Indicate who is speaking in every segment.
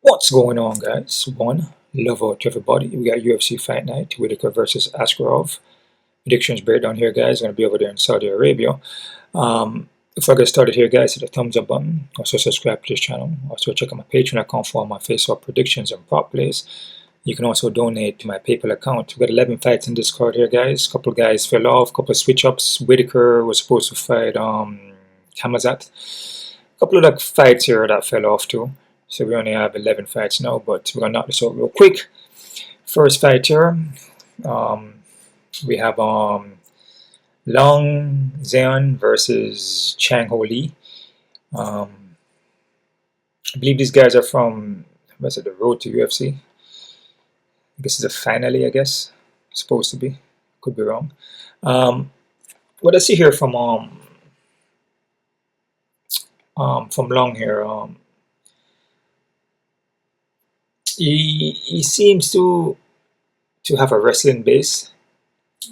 Speaker 1: What's going on, guys? One, love out to everybody. We got UFC Fight Night, Whittaker versus Aliskerov. Predictions breakdown here, guys. Going to be over there in Saudi Arabia. Before I get started here, guys, hit the thumbs up button. Also subscribe to this channel. Also check out my Patreon account for all my face-off predictions and prop plays. You can also donate to my PayPal account. We got 11 fights in this card here, guys. Couple guys fell off. Couple of switch-ups. Whittaker was supposed to fight Hamazat. Couple of like fights here that fell off too. So we only have 11 fights now, but we're gonna knock this out real quick. First fight here, we have Long Zeon versus Chang Ho Lee. I believe these guys are from, what's it, the road to UFC. I guess it's a finale, I guess. Supposed to be. Could be wrong. What I see here from Long here, he seems to have a wrestling base,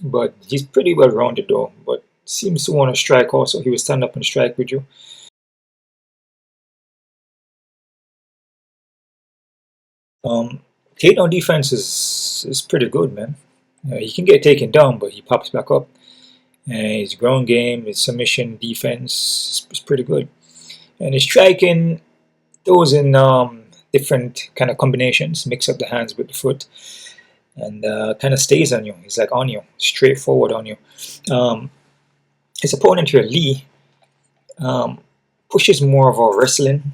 Speaker 1: but he's pretty well rounded though. But seems to want to strike also. He will stand up and strike with you. Takedown defense is pretty good, man. He can get taken down, but he pops back up. And his ground game, his submission defense is pretty good. And his striking, those in different kind of combinations, mix up the hands with the foot, and kind of stays on you. He's like on you, straightforward on you. His opponent here, Lee, pushes more of a wrestling,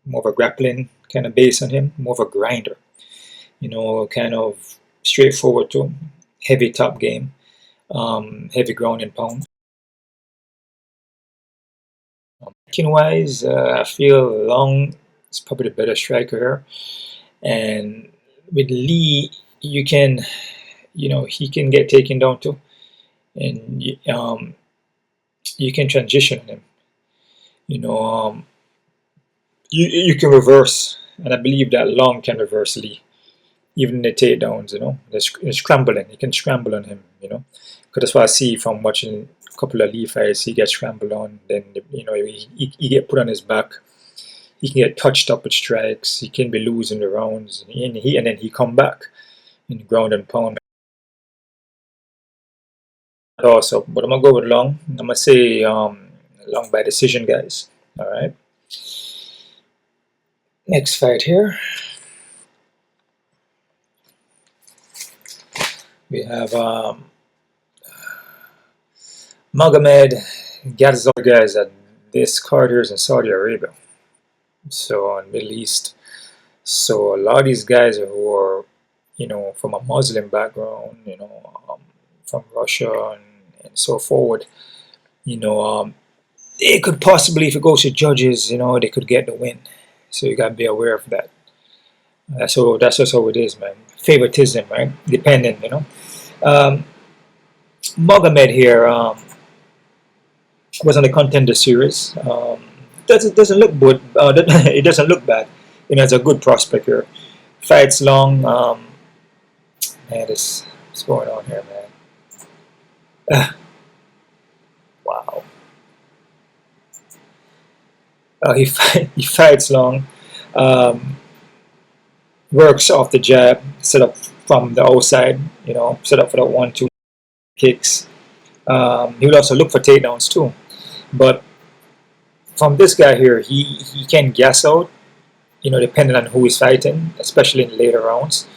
Speaker 1: more of a grappling kind of base on him, more of a grinder. You know, kind of straightforward too, heavy top game, heavy ground and pound. Wise, I feel Long is probably the better striker here, and with Lee, you can, you know, he can get taken down too, and you can transition him. You know, you can reverse, and I believe that Long can reverse Lee, even in the takedowns. You know, the scrambling, he can scramble on him. You know, because that's what I see from watching a couple of Lee fights. He gets scrambled on, then you know he get put on his back. He can get touched up with strikes. He can be losing the rounds, and then he come back in ground and pound. Also, but I'm gonna go with Long. I'm gonna say Long by decision, guys. All right. Next fight here, we have Magomed Gadzhiyasulov, guys. This card here is in Saudi Arabia, so in Middle East. So a lot of these guys who are, you know, from a Muslim background, you know, from Russia and so forward, you know, they could possibly, if it goes to judges, you know, they could get the win. So you gotta be aware of that. So that's just how it is, man. Favoritism, right? Dependent, you know. Magomed here was on the Contender Series. Doesn't look good. It doesn't look bad. You know, it's a good prospect here. Fights Long. Man, what's going on here, man? Wow. He fights Long. Works off the jab, set up from the outside. You know, set up for the 1-2 kicks. He will also look for takedowns too. But from this guy here, he can gas out, you know, depending on who he's fighting, especially in later rounds.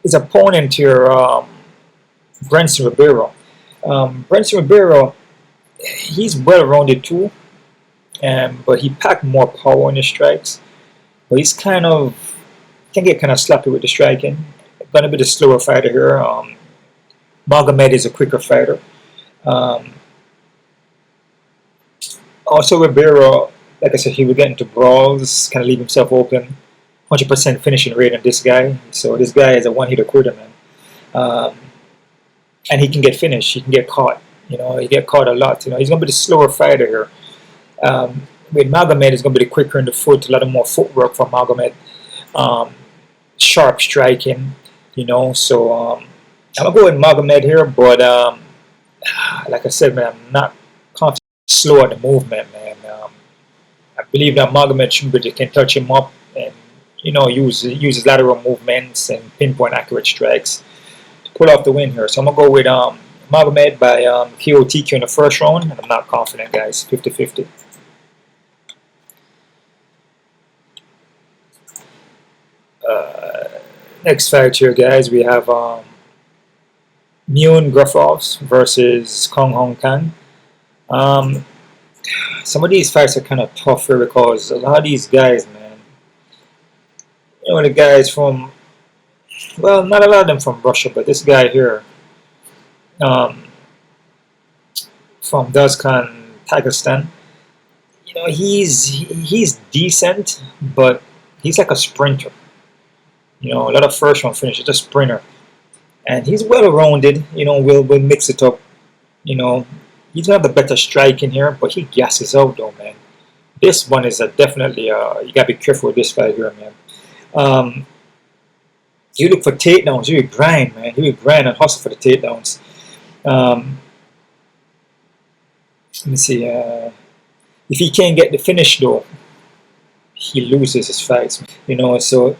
Speaker 1: His opponent here, Brunson Ribeiro. Brunson Ribeiro, he's well-rounded too, but he packed more power in his strikes. But he's kind of, can get kind of sloppy with the striking. Gonna be the slower fighter here. Magomed is a quicker fighter. Also Ribeiro, like I said, he will get into brawls, kind of leave himself open. 100% finishing rate on this guy. So this guy is a one-hitter quitter, man. And he can get finished. He can get caught. You know, he get caught a lot. You know, he's gonna be the slower fighter here. With Magomed, it's gonna be the quicker in the foot. A lot of more footwork for Magomed. Sharp striking. You know, so I'm gonna go with Magomed here, but like I said, man, I'm not confident. Slow at the movement, man. believe that Magomed can touch him up and use his lateral movements and pinpoint accurate strikes to pull off the win here. So I'm gonna go with Magomed by KO TQ in the first round, and I'm not confident, guys. 50-50. Next fight here, guys, we have Muin Gafurov versus Kong Hong Kang. Some of these fights are kind of tough here because a lot of these guys, man, the guys from, well, not a lot of them from Russia, but this guy here from Dagestan, Pakistan, he's decent, but he's like a sprinter. A lot of first round finishes, a sprinter, and he's well rounded. We'll mix it up. He doesn't have the better strike in here, but he gasses out though, man. This one is definitely you gotta be careful with this fight here, man. You look for takedowns, you grind, man. You grind and hustle for the takedowns. Let me see. If he can't get the finish though, he loses his fights. So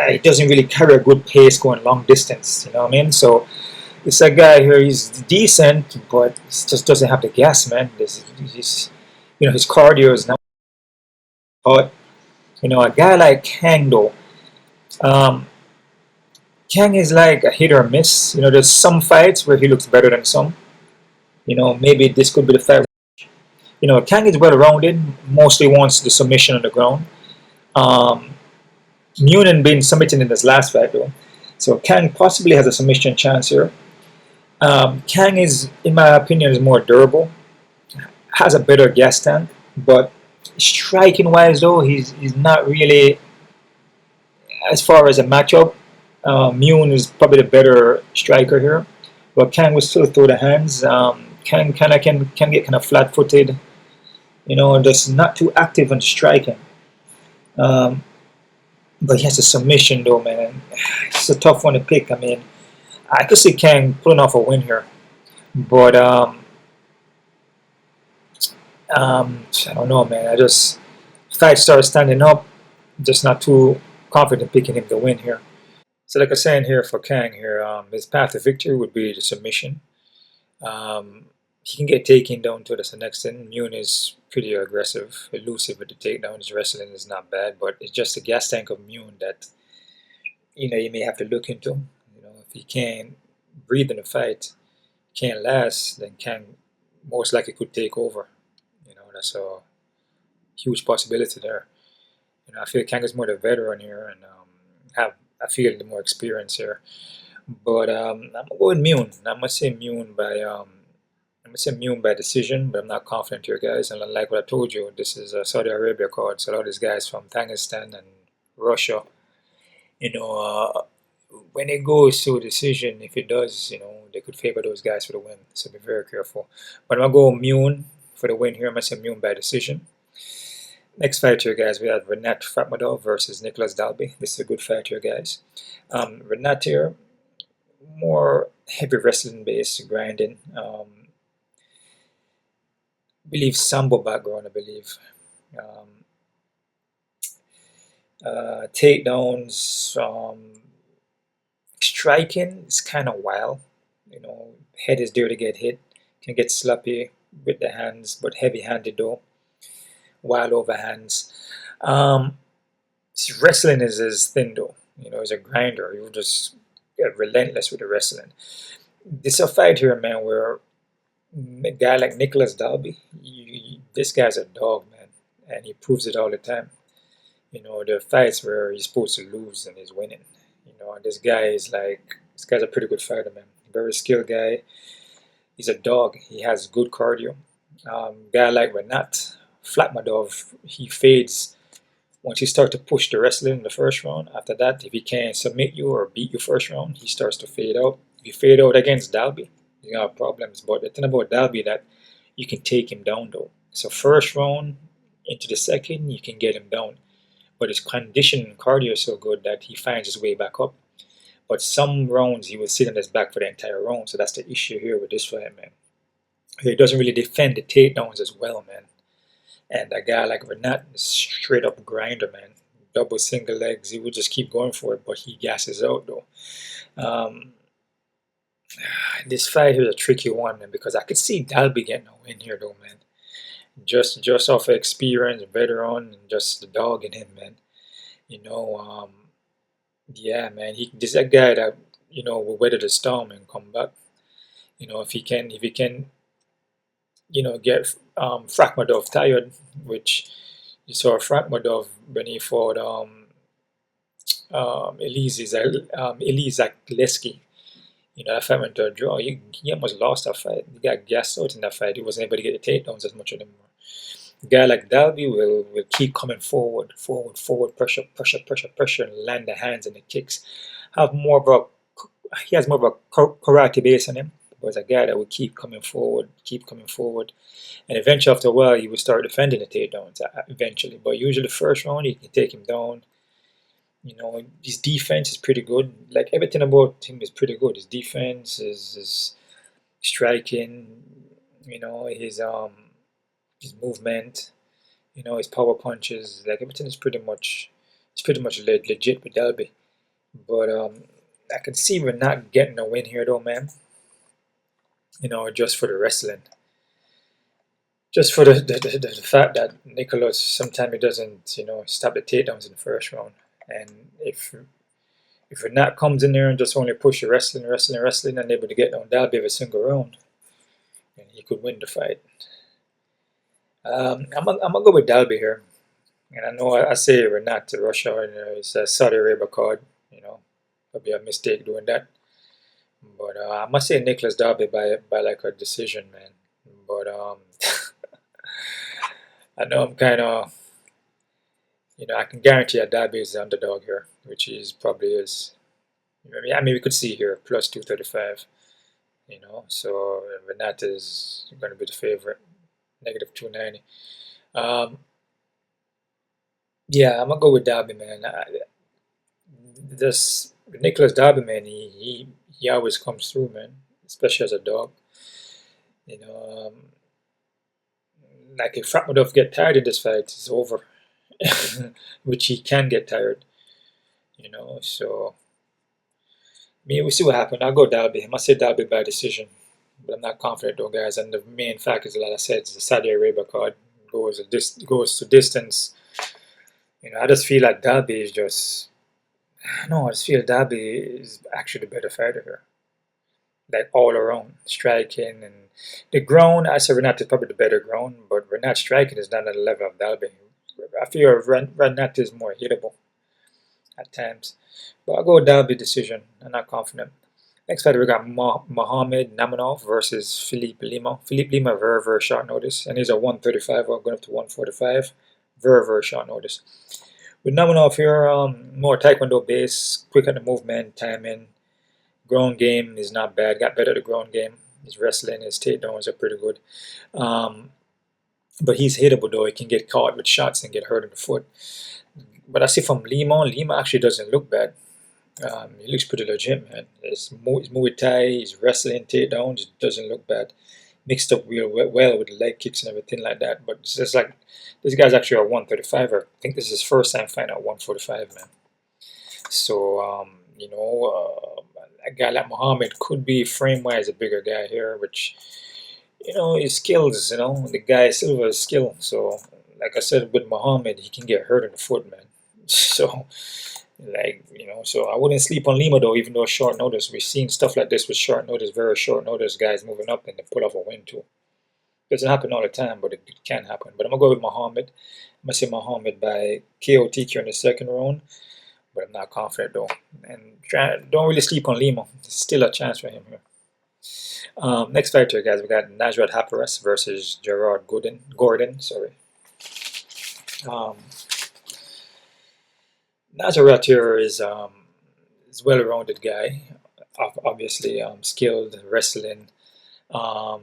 Speaker 1: he doesn't really carry a good pace going long distance. You know what I mean? So it's a guy here. He's decent, but he just doesn't have the gas, man. His cardio is not hot. A guy like Kang though. Kang is like a hit or miss. There's some fights where he looks better than some. Maybe this could be the fight. Kang is well rounded. Mostly wants the submission on the ground. Muin been submitted in his last fight though, so Kang possibly has a submission chance here. Kang is, in my opinion, is more durable, has a better gas tank, but striking wise though, he's not really, as far as a matchup. Muin is probably the better striker here, but Kang will still throw the hands. Kang can get kind of flat-footed, just not too active on striking. But he has a submission though, man. It's a tough one to pick. I mean, I could see Kang pulling off a win here, but I don't know, man. Fight starts standing up, just not too confident picking him to win here. So like I was saying here for Kang here, his path to victory would be the submission. He can get taken down to the next thing. Muin is pretty aggressive, elusive with the takedown. His wrestling is not bad, but it's just the gas tank of Muin that you may have to look into. If he can't breathe in the fight, can't last, then Kang most likely could take over. That's a huge possibility there. I feel Kang is more the veteran here and I feel the more experience here. But I'm gonna go with Muin. I'm gonna say Muin by decision, but I'm not confident here, guys. And like what I told you, this is a Saudi Arabia card, so a lot of these guys from Dagestan and Russia, when it goes to a decision, if it does, they could favor those guys for the win. So be very careful. But I'm gonna go Muin for the win here. I'm gonna say Muin by decision. Next fight here, guys, we have Nasrat Haqparast versus Nicolas Dalby. This is a good fight here, guys. Nasrat here, more heavy wrestling base, grinding. I believe sambo background, I believe. Takedowns, striking is kind of wild. Head is there to get hit. Can get sloppy with the hands, but heavy-handed though. Wild overhands. Wrestling is his thing though. He's a grinder. He'll just get relentless with the wrestling. This is a fight here, man, where a guy like Nicolas Dalby, this guy's a dog, man, and he proves it all the time. There are fights where he's supposed to lose and he's winning. And this guy's a pretty good fighter, man. Very skilled guy. He's a dog. He has good cardio. Guy like Nasrat Haqparast, he fades once you start to push the wrestling in the first round. After that, if he can't submit you or beat you first round, he starts to fade out. If you fade out against Dalby, you have problems. But the thing about Dalby that you can take him down though. So first round into the second, you can get him down. But his condition and cardio is so good that he finds his way back up. But some rounds he will sit on his back for the entire round. So that's the issue here with this fight, man. He doesn't really defend the takedowns as well, man. And a guy like Renat, straight up grinder, man. Double single legs, he would just keep going for it, but he gasses out though. Um, this fight here is a tricky one, man, because I could see Dalby getting a win here though, man. Just off of experience, veteran, and just the dog in him, man. You know, yeah, man. This is a guy that will weather the storm and come back. If he can, get Frakhmadov tired, which you saw Frakhmadov when he fought Elise Leski. That fight went to a draw. He almost lost that fight. He got gassed out in that fight. He wasn't able to get the takedowns as much anymore. A guy like Dalby will keep coming forward, pressure, and land the hands and the kicks. He has more of a karate base on him. But a guy that will keep coming forward, and eventually after a while he will start defending the takedowns. Eventually, but usually the first round he can take him down. His defense is pretty good. Like everything about him is pretty good. His defense, his striking, his movement, his power punches. Like everything is pretty much legit with Dalby. But I can see we're not getting a win here though, man. Just for the wrestling. Just for the fact that Nicolas sometimes he doesn't, stop the takedowns in the first round. And if Renat comes in there and just only push the wrestling, and able to get down Dalby every single round, and he could win the fight. I'm gonna go with Dalby here, and I know I say Renat to Russia, it's a Saudi Arabia card, probably a mistake doing that. But I must say Nicolas Dalby by like a decision, man. But I know I'm kind of. I can guarantee that Dalby is the underdog here, which is probably is. I mean, we could see here plus 235. So Renat is going to be the favorite, negative 290. Yeah, I'm gonna go with Dalby, man. This Nicolas Dalby, man, he always comes through, man, especially as a dog. Like if Frakhmadov get tired in this fight, it's over. Which he can get tired, so we'll see what happens. I'll go Dalby. I must say Dalby by decision, but I'm not confident though, guys. And the main fact is, like I said, it's the Saudi Arabia card, goes to distance. I just feel like Dalby is just, I don't know, I just feel Dalby is actually the better fighter here, like all around striking and the ground. I say Renat is probably the better ground, but Renat's striking is not at the level of Dalby. I feel Renat is more hittable at times. But I'll go with Dalby decision. I'm not confident. Next fight we got Magomed Gadzhiyasulov versus Philippe Lima. Philippe Lima, very, very short notice. And he's a 135, going up to 145. Very, very short notice. With Gadzhiyasulov here, more Taekwondo base, quick on the movement, timing. Ground game is not bad. Got better at the ground game. His wrestling, his takedowns are pretty good. But he's hittable though. He can get caught with shots and get hurt in the foot. But I see from Lima actually doesn't look bad. He looks pretty legit, man. His Muay Thai, his wrestling, takedowns, doesn't look bad. Mixed up real well with the leg kicks and everything like that. But it's just like, this guy's actually a 135er. I think this is his first time fighting at 145, man. So, a guy like Magomed could be frame-wise a bigger guy here, which, his skills, the guy still has skill. So, like I said, with Magomed, he can get hurt in the foot, man. So, so I wouldn't sleep on Lima, though, even though short notice. We've seen stuff like this with short notice, very short notice, guys moving up and they pull off a win, too. Doesn't happen all the time, but it can happen. But I'm going to go with Magomed. I'm going to say Magomed by KO TQ in the second round. But I'm not confident, though. And don't really sleep on Lima. There's still a chance for him here. Next fight here, guys, we got Nasrat Haqparast versus Gerard Gordon. Sorry. Nasrat here is well-rounded guy. Obviously, skilled wrestling.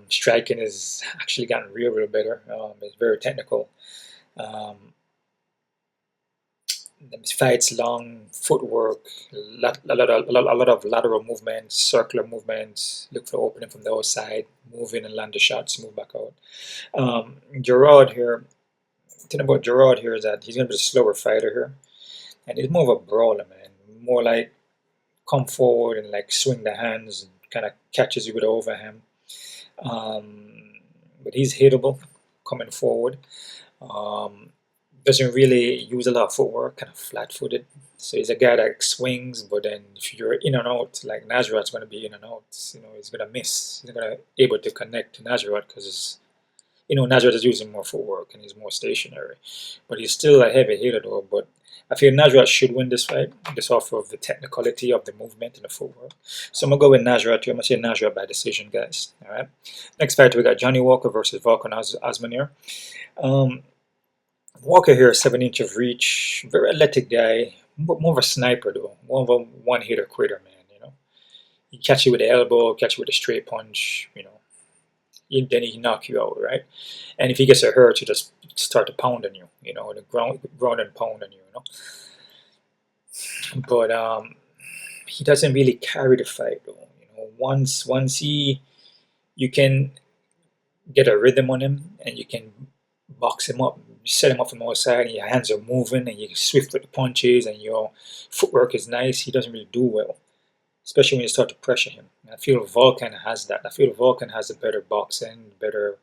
Speaker 1: Striking has actually gotten real better. It's very technical. His fights long, footwork, a lot of lateral movements, circular movements. Look for opening from the outside, move in and land the shots, move back out. Gerard here, thing about Gerard here is that he's going to be a slower fighter here. And he's more of a brawler, man. More like come forward and like swing the hands and kind of catches you with the overhand. But he's hittable coming forward. Doesn't really use a lot of footwork, kind of flat-footed. So he's a guy that swings, but then if you're in and out, like Nasrat's going to be in and out, you know, he's going to miss. He's not going to be able to connect to Nasrat because, you know, Nasrat is using more footwork and he's more stationary. But he's still a heavy hitter though. But I feel Nasrat should win this fight, just off of the technicality of the movement and the footwork. So I'm going to go with Nasrat here. I'm going to say Nasrat by decision, guys. All right. Next fight, we got Johnny Walker versus Volkan Oezdemir. Walker here, 7-inch of reach, very athletic guy, more of a sniper though, more of a one-hitter quitter, man, you know. He catch you with the elbow, catch you with a straight punch, you know, then he can knock you out, right? And if he gets a hurt, he just start to pound on you, you know, the ground and pound on you, you know. But he doesn't really carry the fight though, you know. Once you can get a rhythm on him and you can box him up, set him up from the outside, and your hands are moving, and you're swift with the punches, and your footwork is nice. He doesn't really do well, especially when you start to pressure him. And I feel Volkan has that. I feel Volkan has the better boxing, better,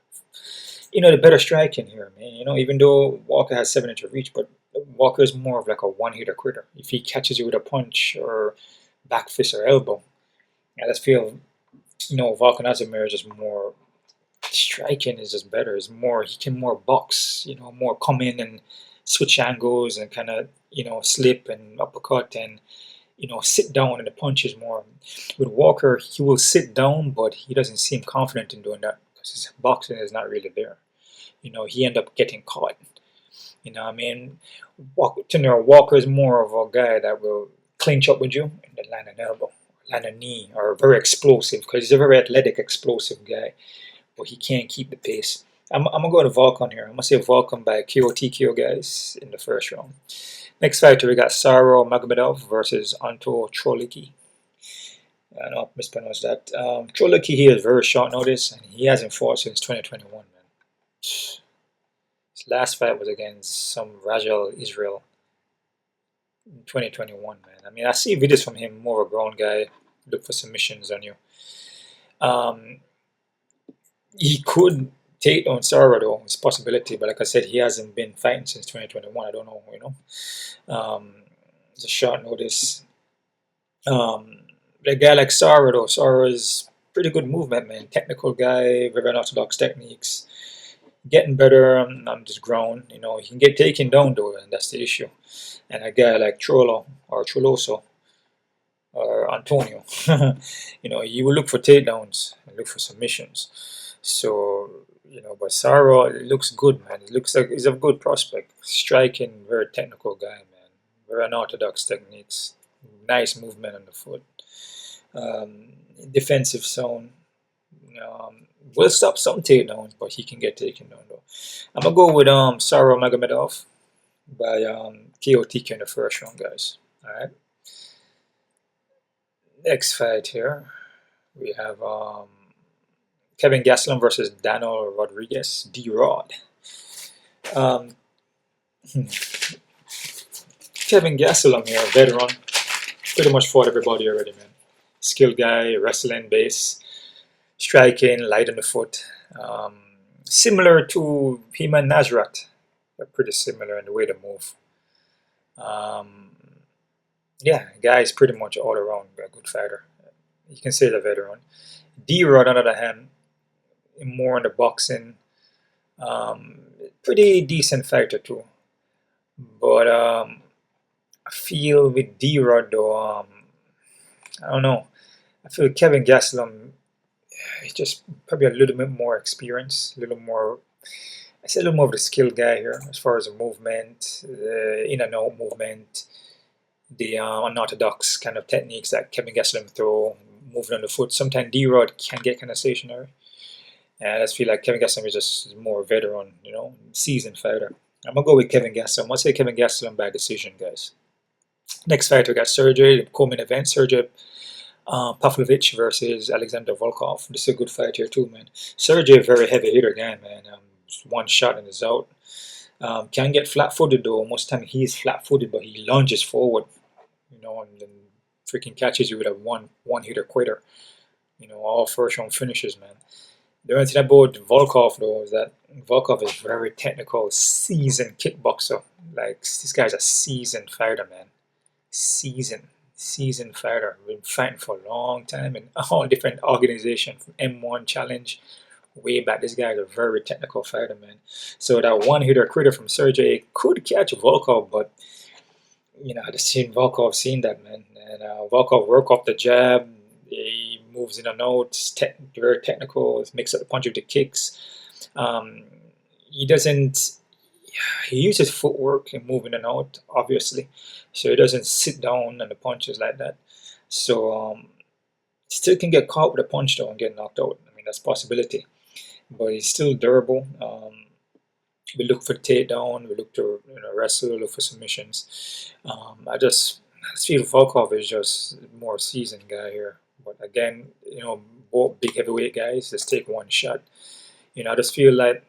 Speaker 1: you know, the better striking here, man. You know, even though Walker has 7-inch of reach, but Walker is more of like a one-hitter quitter. If he catches you with a punch or back fist or elbow, I just feel, you know, Volkan Oezdemir is just more. Striking is just better. It's more, he can more box, you know, more come in and switch angles and kind of, you know, slip and uppercut and, you know, sit down in the punches more. With Walker, he will sit down, but he doesn't seem confident in doing that because his boxing is not really there. You know, he end up getting caught. You know what I mean? Walker is more of a guy that will clinch up with you and then land an elbow, land a knee, or very explosive because he's a very athletic, explosive guy. But he can't keep the pace. I'm going to go to Volkan here. I'm going to say Volkan by KO TKO, guys, in the first round. Next fighter, we got Saro Magomedov versus Anto Trolicki. I know I mispronounced that. Trolicki here is very short notice, and he hasn't fought since 2021, man. His last fight was against some Rajal Israel in 2021, man. I mean, I see videos from him, more of a grown guy, look for submissions on you. He could take down Sara though, it's a possibility, but like I said, he hasn't been fighting since 2021. I don't know, you know. It's a short notice. A guy like Sara though, Sara's pretty good movement, man. Technical guy, very unorthodox techniques. Getting better on this ground, you know. He can get taken down though, and that's the issue. And a guy like Trollo or Troloso or Antonio, you know, you will look for takedowns and look for submissions. So, you know, but Saro looks good, man. It looks like he's a good prospect. Striking, very technical guy, man. Very unorthodox techniques. Nice movement on the foot. Defensive zone. Will stop some takedowns, but he can get taken down though. I'm gonna go with Saro Magomedov by KO TK in the first round, guys. Alright. Next fight here. We have Kelvin Gastelum versus Daniel Rodriguez, D-Rod. Kelvin Gastelum here, veteran. Pretty much fought everybody already, man. Skilled guy, wrestling base, striking, light on the foot. Similar to him and Nasrat. They're pretty similar in the way they move. Yeah, guy is pretty much all around a good fighter. You can say the veteran. D-Rod, on the other hand, more in the boxing, pretty decent fighter too. But I feel with D-Rod though, I don't know. I feel Kelvin Gastelum, he's just probably a little bit more experience, a little more. I say a little more of the skilled guy here as far as the movement, in and out movement, the unorthodox kind of techniques that Kelvin Gastelum throw, moving on the foot. Sometimes D-Rod can get kind of stationary. And I just feel like Kelvin Gastelum is just more veteran, you know, seasoned fighter. I'm going to go with Kelvin Gastelum. I'll say Kelvin Gastelum by decision, guys. Next fight, we got Sergey, the co-main event. Sergey Pavlovich versus Alexander Volkov. This is a good fight here too, man. Sergey, very heavy hitter guy, man. One shot and is out. Can get flat-footed though. Most time he is flat-footed, but he lunges forward, and then freaking catches you with a one-hitter quitter. All first-round finishes, man. The only thing about Volkov though is that Volkov is very technical, seasoned kickboxer. Like, this guy's a seasoned fighter, man. Seasoned fighter. Been fighting for a long time in all different organizations, from M1 Challenge way back. This guy is a very technical fighter, man. So that one-hitter critter from Sergey could catch Volkov, but I just seen Volkov seeing that, man. And Volkov work off the jab. He moves in and out. Very technical. Mix up the punch with the kicks. He doesn't. He uses footwork and moving in and out, obviously. So he doesn't sit down on the punches like that. So still can get caught with a punch though and get knocked out. I mean, that's a possibility. But he's still durable. We look for takedown. We look to wrestle. Look for submissions. I just feel Volkov is just more seasoned guy here. But again, both big heavyweight guys just take one shot. I just feel like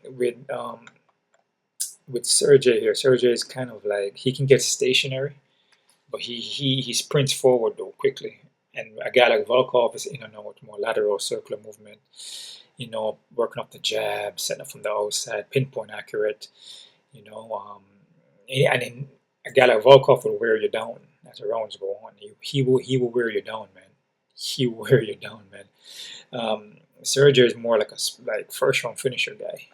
Speaker 1: with Sergey here, Sergey is kind of like, he can get stationary, but he sprints forward though quickly. And a guy like Volkov is in and out, more lateral circular movement. Working up the jab, setting up from the outside, pinpoint accurate. And then a guy like Volkov will wear you down as the rounds go on. He will wear you down, man. He will wear you down, man. Sergey is more like a first round finisher guy.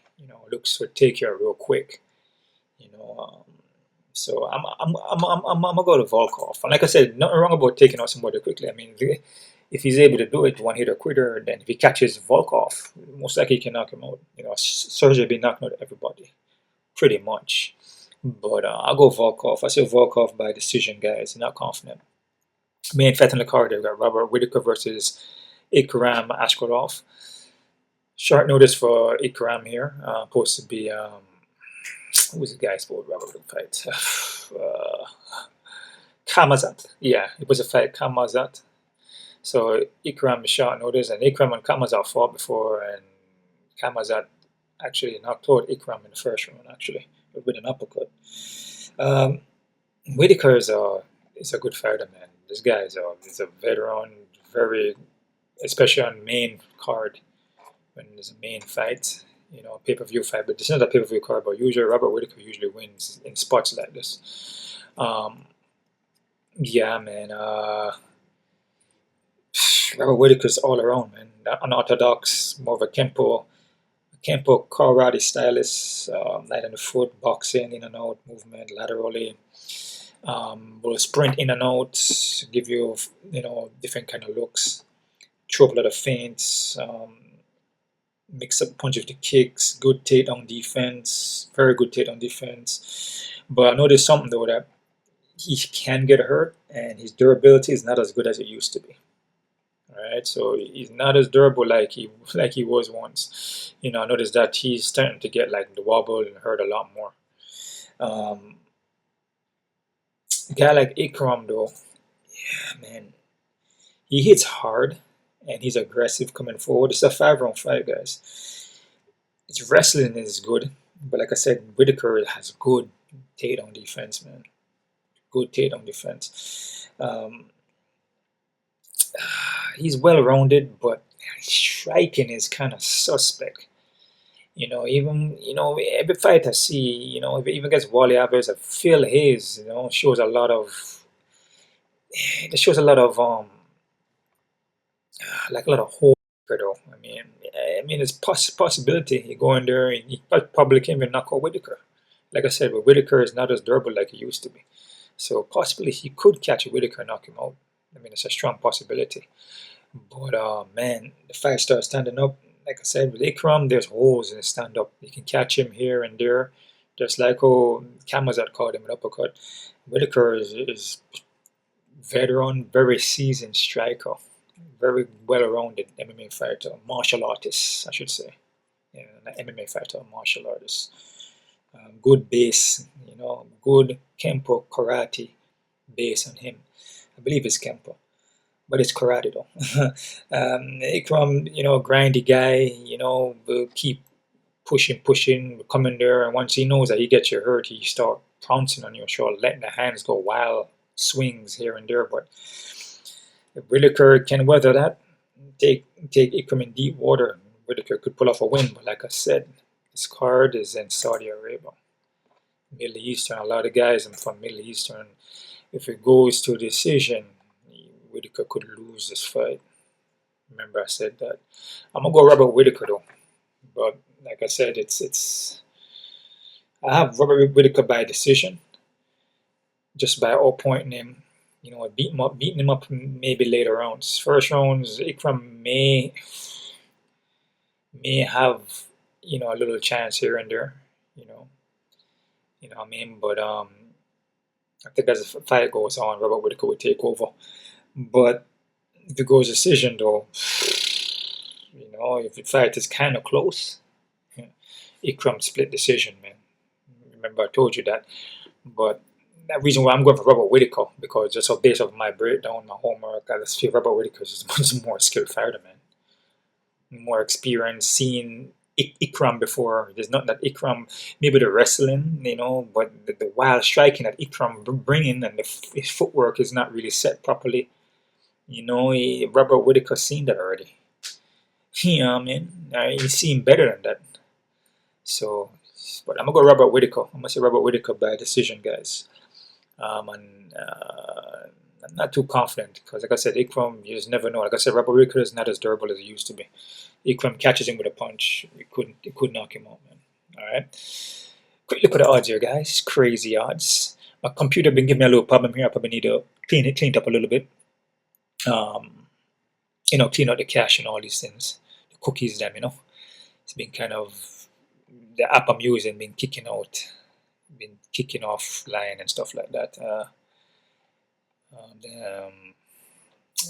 Speaker 1: Looks to take you out real quick. So I'm gonna go to Volkov. And like I said, nothing wrong about taking out somebody quickly. I mean, if he's able to do it, one hitter quitter, then if he catches Volkov, most likely he can knock him out. Sergey been knocking out everybody, pretty much. But I'll go Volkov. I say Volkov by decision, guys. Not confident. Main fight on the card, we've got Robert Whittaker versus Ikram Aliskerov. Short notice for Ikram here. Supposed to be who was the guy supposed to Robert fight? Kamazat. Yeah, it was a fight, Kamazat. So Ikram is short notice, and Ikram and Kamazat fought before, and Kamazat actually knocked out Ikram in the first round, actually, with an uppercut. Whittaker is a good fighter, man. This guy is a veteran, very, especially on main card, when there's a main fight, pay-per-view fight. But this is not a pay-per-view card, but usually Robert Whittaker usually wins in spots like this. Yeah, man. Robert Whittaker's all around, man. Unorthodox, more of a Kempo karate stylist, light on the foot, boxing, in and out, movement, laterally. Will sprint in and out, give you, different kind of looks, throw up a lot of feints, mix up punch with the kicks, good takedown defense, very good takedown defense. But I noticed something though, that he can get hurt, and his durability is not as good as it used to be. Alright, so he's not as durable like he was once. I noticed that he's starting to get like the wobble and hurt a lot more. A guy like Ikram though, yeah, man, he hits hard and he's aggressive coming forward. It's a 5-round fight, guys. His wrestling is good, but like I said, Whittaker has good takedown defense, man. Good takedown defense. He's well-rounded, but striking is kind of suspect. Even every fight I see, if it even against Wally Alvarez, I feel his, shows a lot of. It shows a lot of like a lot of hope, though. I mean, it's possibility you go in there and he probably can't even knock out Whittaker. Like I said, but Whittaker is not as durable like he used to be. So possibly he could catch Whittaker and knock him out. I mean, it's a strong possibility. But man, the fight starts standing up. Like I said, with Ikram, there's holes in his stand-up. You can catch him here and there. Just like Kamazat caught him an uppercut. Whittaker is veteran, very seasoned striker. Very well-rounded MMA fighter. Martial artist, I should say. Yeah, not MMA fighter, martial artist. Good base, good Kempo karate base on him. I believe it's Kempo, but it's karate though. Ikram, grindy guy, will keep pushing, coming there, and once he knows that he gets you hurt, he start pouncing on your shoulder, letting the hands go wild swings here and there. But if Whittaker can weather that, take Ikram in deep water, Whittaker could pull off a win. But like I said, this card is in Saudi Arabia, Middle Eastern. A lot of guys are from Middle Eastern. If it goes to a decision, Whittaker could lose this fight. Remember I said that. I'm gonna go Robert Whittaker though. But like I said, I have Robert Whittaker by decision, just by outpointing him. You know, beating him up maybe later rounds. First rounds, Ikram may have, you know, a little chance here and there. You know what I mean. But I think as the fight goes on, Robert Whittaker would take over. But if it goes decision though, you know, if the fight is kind of close, Ikram split decision, man. Remember I told you that. But that reason why I'm going for Robert Whittaker, because just based off my breakdown, my homework, I just feel Robert Whittaker is much more skilled fighter, man. More experience, seeing Ikram before. There's not that Ikram, maybe the wrestling, you know, but the wild striking that Ikram bringing, and his footwork is not really set properly. You know, Robert Whittaker seen that already. You know what I mean? He's seen better than that. So, but I'm gonna go Robert Whittaker. I'm gonna say Robert Whittaker by decision, guys. And I'm not too confident because, like I said, Ikram, you just never know. Like I said, Robert Whittaker is not as durable as he used to be. Ikram catches him with a punch. It could knock him out, man. All right. Quick look at the odds here, guys. Crazy odds. My computer been giving me a little problem here. I probably need to clean it up a little bit. You know, clean out the cache and all these things. The cookies, them, you know. It's been kind of, the app I'm using been kicking offline and stuff like that.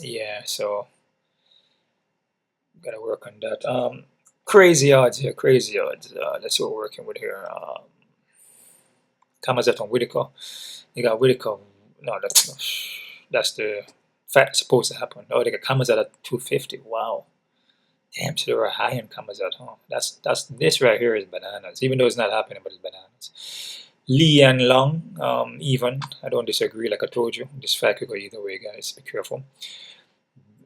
Speaker 1: Yeah, so gotta work on that. Crazy odds here, crazy odds. Let's see what we're working with here. Kamazat on Whittaker. They got Whittaker. No, that's the fight that's supposed to happen. Oh, they got Kamazat at 250. Wow. Damn, so they were high in Kamazat, huh? That's this right here is bananas. Even though it's not happening, but it's bananas. Lee and Long, even. I don't disagree, like I told you. This fight could go either way, guys. Be careful.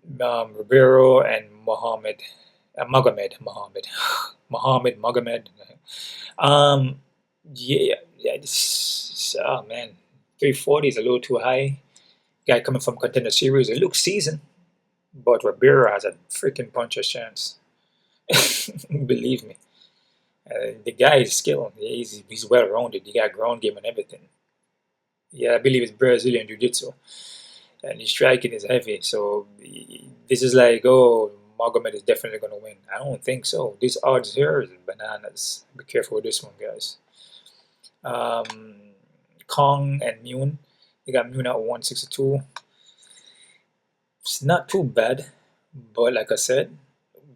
Speaker 1: Ribeiro and Magomed. Yeah, this, oh man, 340 is a little too high. Guy coming from Contender Series, it looks seasoned, but Ribeiro has a freaking puncher's chance. Believe me. The guy is skilled. He's well rounded. He got ground game and everything. Yeah, I believe it's Brazilian Jiu-Jitsu. And his striking is heavy. So this is like, oh, Magomed is definitely going to win. I don't think so. These odds here is bananas. Be careful with this one, guys. Kong and Muin. They got Muin at 162. It's not too bad. But like I said,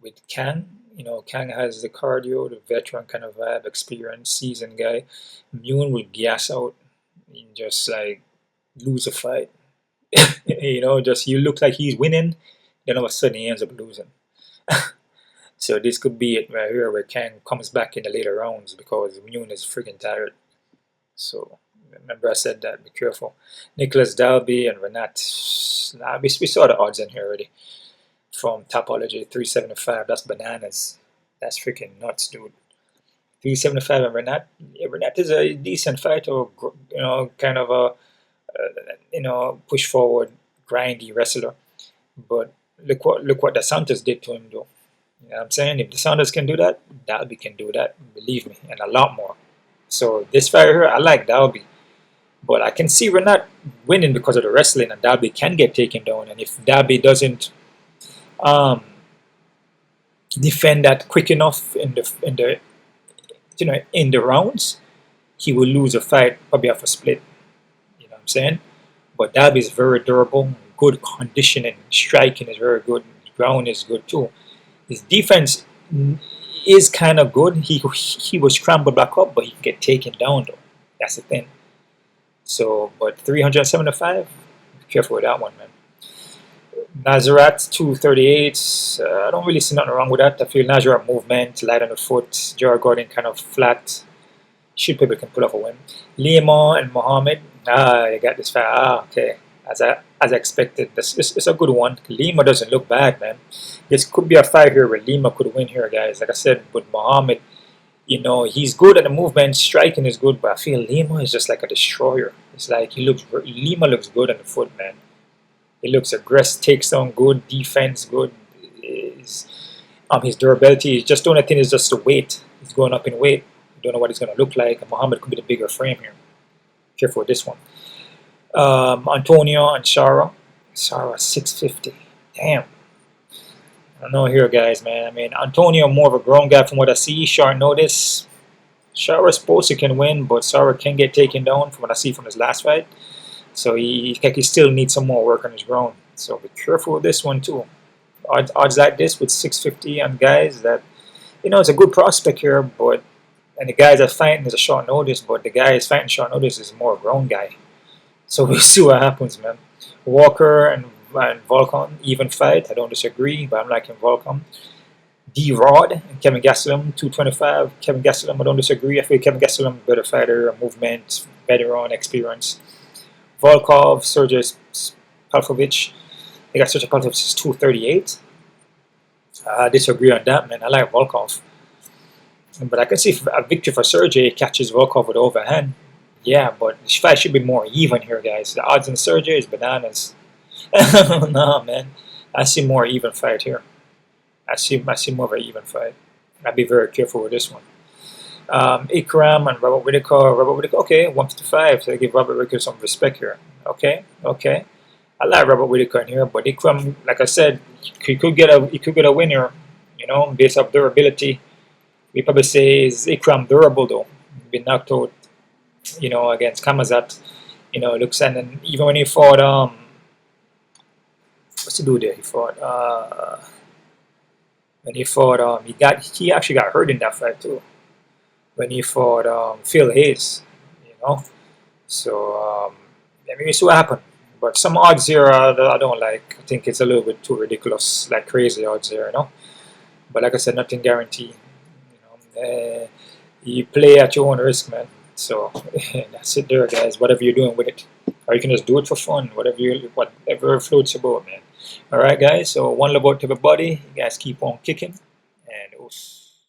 Speaker 1: with Kang, you know, Kang has the cardio, the veteran kind of vibe, experience, seasoned guy. Muin will gas out and just like lose a fight. You know, just you look like he's winning, then all of a sudden he ends up losing. So this could be it right here where Kang comes back in the later rounds because Muin is freaking tired. So remember I said that, be careful. Nicolas Dalby and Renat. We saw the odds in here already. From Topology, 375. That's bananas. That's freaking nuts, dude. 375 and Renat. Yeah, Renat is a decent fighter, you know, kind of a, you know, push forward, grindy wrestler. But look what the Santos did to him, though. You know what I'm saying? If the Santos can do that, Dalby can do that. Believe me, and a lot more. So this fight here, I like Dalby. But I can see Renat winning because of the wrestling, and Dalby can get taken down. And if Dalby doesn't defend that quick enough in the rounds, he will lose a fight, probably off a split. You know what I'm saying? But Dalby is very durable, good conditioning, striking is very good, ground is good too. His defense is kind of good. He was scrambled back up, but he can get taken down though. That's the thing. So, but 375, be careful with that one, man. Nasrat 238. I don't really see nothing wrong with that. I feel Nasrat movement, light on the foot, Jared Gordon kind of flat. Should probably can pull off a win. Lima and Mohammed. They got this fight. Okay. As I expected. It's a good one. Lima doesn't look bad, man. This could be a fight here where Lima could win here, guys. Like I said, with Mohammed, you know, he's good at the movement, striking is good, but I feel Lima is just like a destroyer. It's like Lima looks good on the foot, man. He looks aggressive, takes down good, defense good. His durability is just the only thing is just the weight. He's going up in weight. You don't know what he's going to look like. And Muhammad could be the bigger frame here. Careful with this one. Antonio and Shara. Shara 650. Damn. I don't know here, guys, man. I mean, Antonio more of a grown guy from what I see. Short notice. Shara supposed to can win, but Shara can get taken down from what I see from his last fight. So he still needs some more work on his ground. So be careful with this one too. Odds like this with 650 on guys that, you know, it's a good prospect here, but and the guys that fighting is a short notice, but the guy is fighting short notice is more a grown guy. So we'll see what happens, man. Walker and Volkan, even fight. I don't disagree, but I'm liking Volkan. D-Rod and Kelvin Gastelum, 225. Kelvin Gastelum, I don't disagree. I feel Kelvin Gastelum better fighter, movement, veteran, experience. Volkov, Sergey Pavlovich. They got Sergey Pavlovich is 238. I disagree on that, man. I like Volkov. But I can see a victory for Sergey catches Volkov with overhand. Yeah, but this fight should be more even here, guys. The odds on Sergey is bananas. No, man. I see more even fight here. I see more of an even fight. I'd be very careful with this one. Ikram and Robert Whittaker. Okay, 155. So I give Robert Whittaker some respect here. Okay. I like Robert Whittaker in here, but Ikram, like I said, he could get a winner. You know, based off durability. We probably say is Ikram durable though. Been knocked out, you know, against Kamazat. You know, looks and then even when he fought what's he do there? He fought when he fought he actually got hurt in that fight too. When he fought Phil Hayes, you know. So let me see what happened. But some odds here I don't like. I think it's a little bit too ridiculous, like crazy odds here, you know. But like I said, nothing guaranteed. You know, you play at your own risk, man. So that's it there, guys. Whatever you're doing with it, or you can just do it for fun. Whatever floats your boat, man. All right, guys. So one love out to everybody. You guys keep on kicking, and